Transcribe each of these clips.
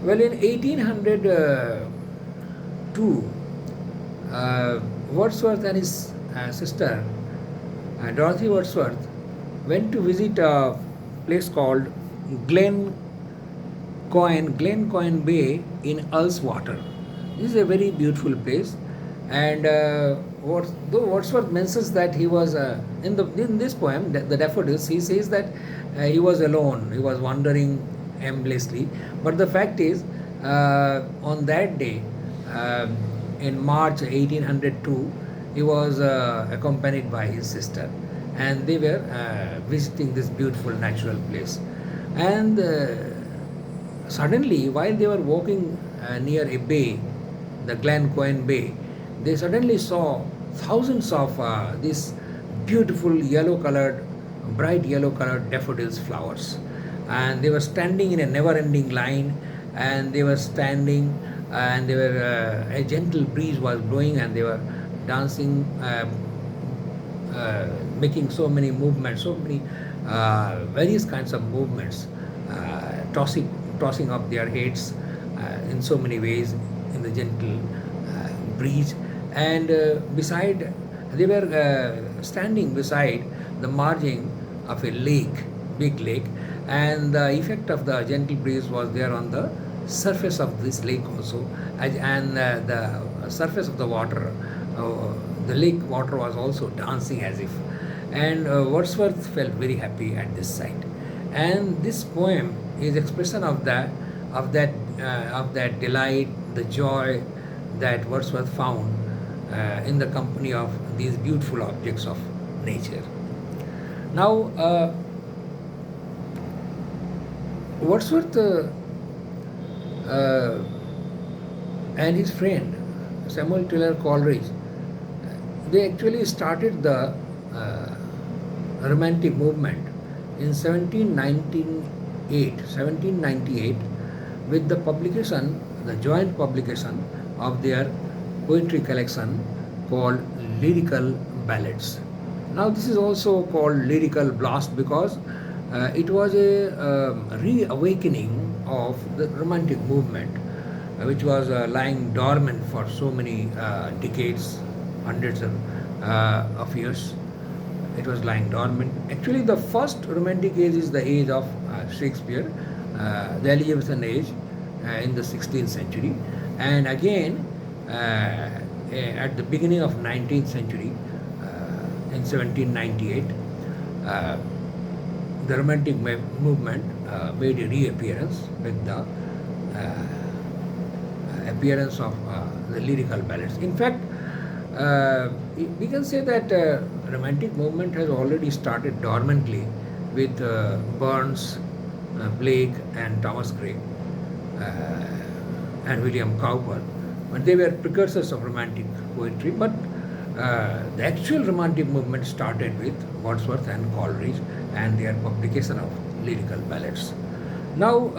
Well, in 1802, Wordsworth and his sister, Dorothy Wordsworth, went to visit a place called Glen Glencoyne Bay in Ullswater. This is a very beautiful place, and though Wordsworth mentions that he was in this poem, the Daffodils, he says that he was alone, he was wandering aimlessly. But the fact is, on that day, uh, in March 1802, he was accompanied by his sister, and they were visiting this beautiful natural place, and. Suddenly, while they were walking near a bay, the Glencoyne Bay, they suddenly saw thousands of these beautiful yellow-colored, bright yellow-colored daffodils flowers, and they were standing in a never-ending line, and they were standing, and they were a gentle breeze was blowing, and they were dancing, making so many movements, so many various kinds of movements, tossing up their heads in so many ways in the gentle breeze. And beside, they were standing beside the margin of a lake, big lake, and the effect of the gentle breeze was there on the surface of this lake also, and the surface of the water, the lake water was also dancing as if. And Wordsworth felt very happy at this sight. And this poem is expression of that delight, the joy that Wordsworth found in the company of these beautiful objects of nature. Now, Wordsworth uh, and his friend Samuel Taylor Coleridge, they actually started the uh, Romantic movement in 1798 with the publication, the joint publication of their poetry collection called Lyrical Ballads. Now, this is also called Lyrical Blast because it was a reawakening of the Romantic movement, which was lying dormant for so many decades, hundreds of years. It was lying dormant. Actually, the first Romantic age is the age of Shakespeare, the Elizabethan age in the 16th century, and again at the beginning of 19th century, in 1798, uh, the Romantic movement made a reappearance with the appearance of the lyrical ballads. In fact, we can say that Romantic movement has already started dormantly with Burns, Blake, and Thomas Gray, and William Cowper. But they were precursors of Romantic poetry. But the actual Romantic movement started with Wordsworth and Coleridge and their publication of lyrical ballads. Now,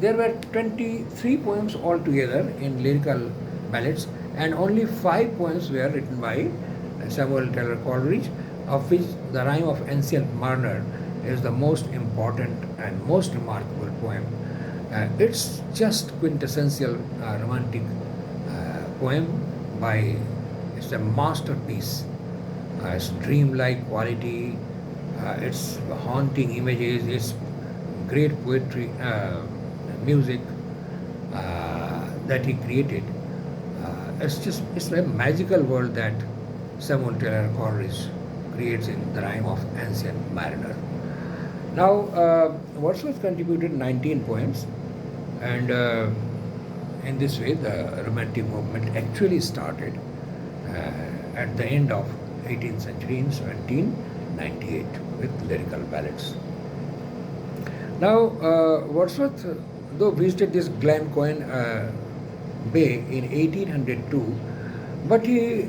there were 23 poems altogether in lyrical ballads, and only 5 poems were written by Samuel Taylor Coleridge, of which the Rime of Ancient Mariner is the most important and most remarkable poem. It's just quintessential romantic poem by, it's a masterpiece. It's dreamlike quality, it's haunting images, it's great poetry, music that he created. It's a magical world that Samuel Taylor Coleridge creates in the Rime of Ancient Mariner. Now, Wordsworth contributed 19 poems, and in this way, the Romantic movement actually started at the end of 18th century in 1798 with lyrical ballads. Now, Wordsworth, though visited this Glencoyne Bay in 1802, but he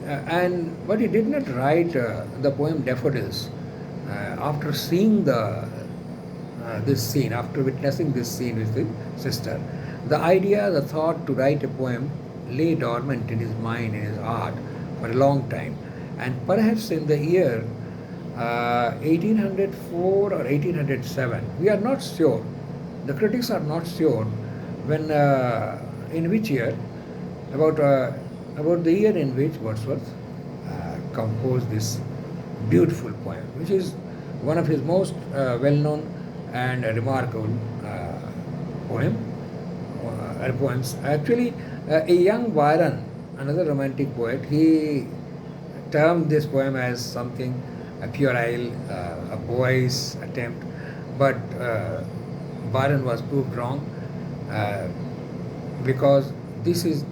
did not write the poem Daffodils after seeing this scene, after witnessing this scene with his sister. The idea, the thought to write a poem lay dormant in his mind, in his heart for a long time, and perhaps in the year 1804 or 1807, we are not sure. The critics are not sure when in which year, about uh, about the year in which Wordsworth composed this beautiful poem, which is one of his most well-known and remarkable poem poems. Actually, a young Byron, another romantic poet, he termed this poem as something a puerile, a boy's attempt, but Byron was proved wrong uh, because this is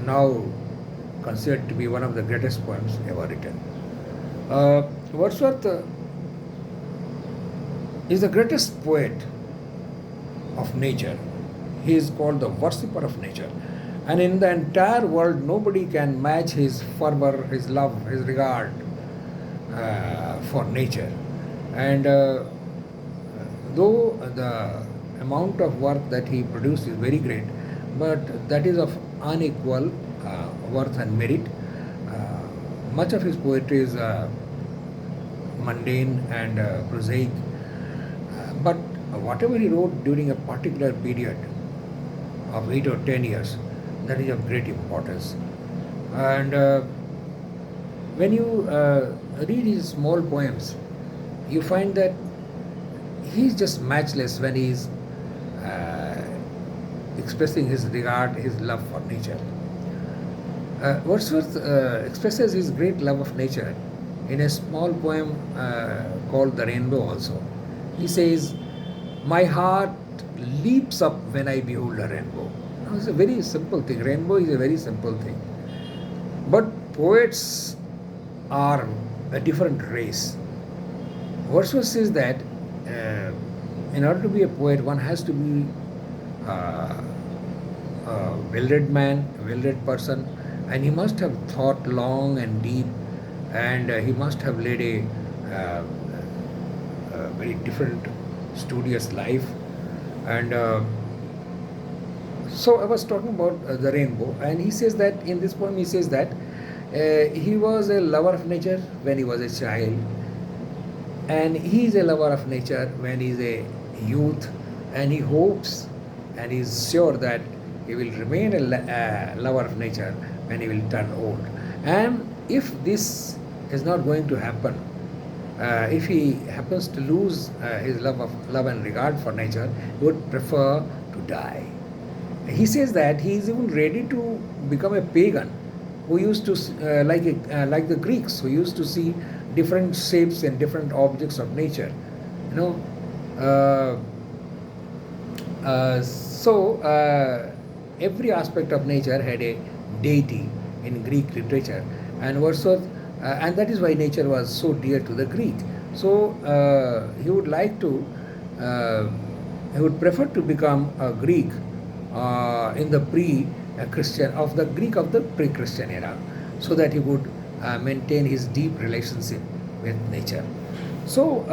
now considered to be one of the greatest poems ever written. Wordsworth is the greatest poet of nature. He is called the worshipper of nature. And in the entire world, nobody can match his fervor, his love, his regard for nature. And though the amount of work that he produced is very great, but that is of unequal worth and merit. Much of his poetry is mundane and prosaic, but whatever he wrote during a particular period of 8 or 10 years, that is of great importance. And when you read his small poems, you find that he is just matchless when he is expressing his regard, his love for nature. Wordsworth expresses his great love of nature in a small poem called The Rainbow also. He says, "My heart leaps up when I behold a rainbow." Now, it's a very simple thing. Rainbow is a very simple thing. But poets are a different race. Wordsworth says that in order to be a poet, one has to be a well-read man, a well-read person, and he must have thought long and deep, and he must have led a very different, studious life. And so I was talking about the rainbow, and he says that in this poem, he says that he was a lover of nature when he was a child, and he is a lover of nature when he is a youth, and he hopes and is sure that he will remain a lover of nature when he will turn old. And if this is not going to happen, if he happens to lose his love and regard for nature, he would prefer to die. He says that he is even ready to become a pagan who used to like the Greeks, who used to see different shapes and different objects of nature. You know, so every aspect of nature had a deity in Greek literature, and Wordsworth, and that is why nature was so dear to the Greek. So he would like to, he would prefer to become a Greek in the pre-Christian of the Greek of the pre-Christian era, so that he would maintain his deep relationship with nature. So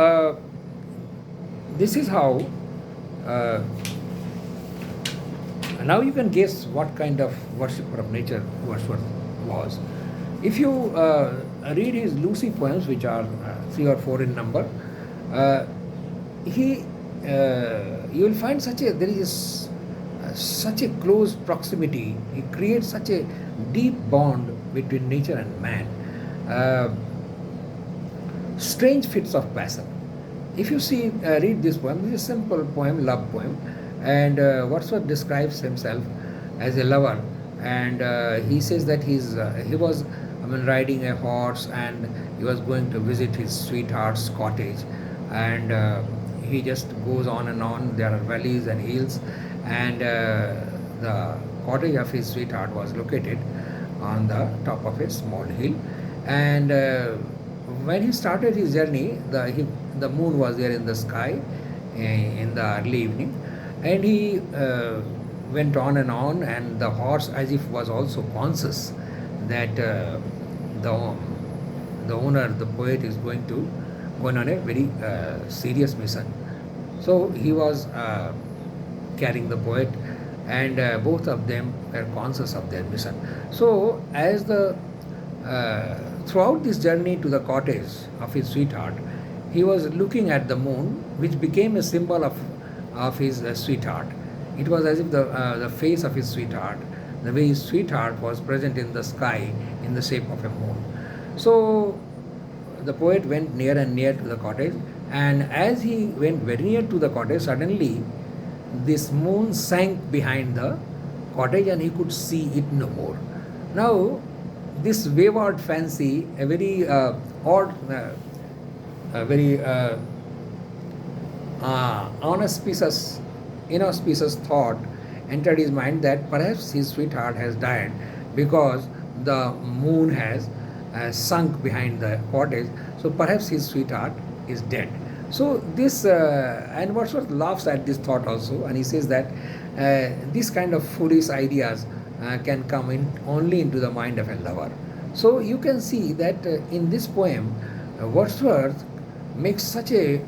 this is how. Now you can guess what kind of worshipper of nature Wordsworth was. If you read his Lucy poems, which are 3 or 4 in number, you will find there is such a close proximity. He creates such a deep bond between nature and man. Strange fits of passion. If you read this poem, this is a simple poem, love poem, and Wordsworth describes himself as a lover, and he says that he was riding a horse, and he was going to visit his sweetheart's cottage, and he just goes on and on. There are valleys and hills, and the cottage of his sweetheart was located on the top of a small hill. And when he started his journey, the moon was there in the sky in the early evening, and he went on, and the horse as if was also conscious that the owner, the poet, is going on a very serious mission. So he was carrying the poet, and both of them were conscious of their mission. So as throughout this journey to the cottage of his sweetheart, he was looking at the moon, which became a symbol of his sweetheart. It was as if the face of his sweetheart, the way his sweetheart was present in the sky in the shape of a moon. So the poet went near and near to the cottage, and as he went very near to the cottage, suddenly this moon sank behind the cottage and he could see it no more. Now, this wayward fancy, a very odd, a very inauspicious thought entered his mind that perhaps his sweetheart has died because the moon has sunk behind the cottage. So perhaps his sweetheart is dead. So this and Wordsworth laughs at this thought also, and he says that these kind of foolish ideas can come in only into the mind of a lover. So you can see that in this poem, Wordsworth makes such a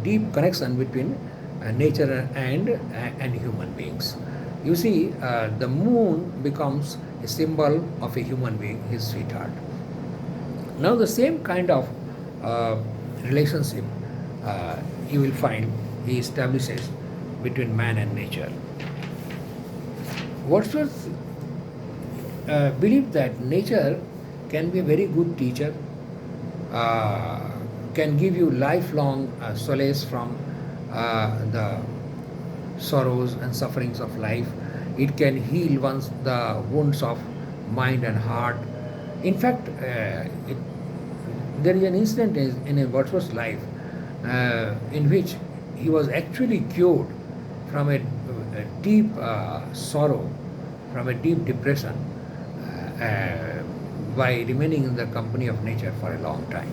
deep connection between nature and human beings. You see, the moon becomes a symbol of a human being, his sweetheart. Now, the same kind of relationship you will find he establishes between man and nature. Wordsworth believed that nature can be a very good teacher, can give you lifelong solace from the sorrows and sufferings of life. It can heal once the wounds of mind and heart. In fact, there is an incident in a Wordsworth's life in which he was actually cured from a deep sorrow, from a deep depression, by remaining in the company of nature for a long time.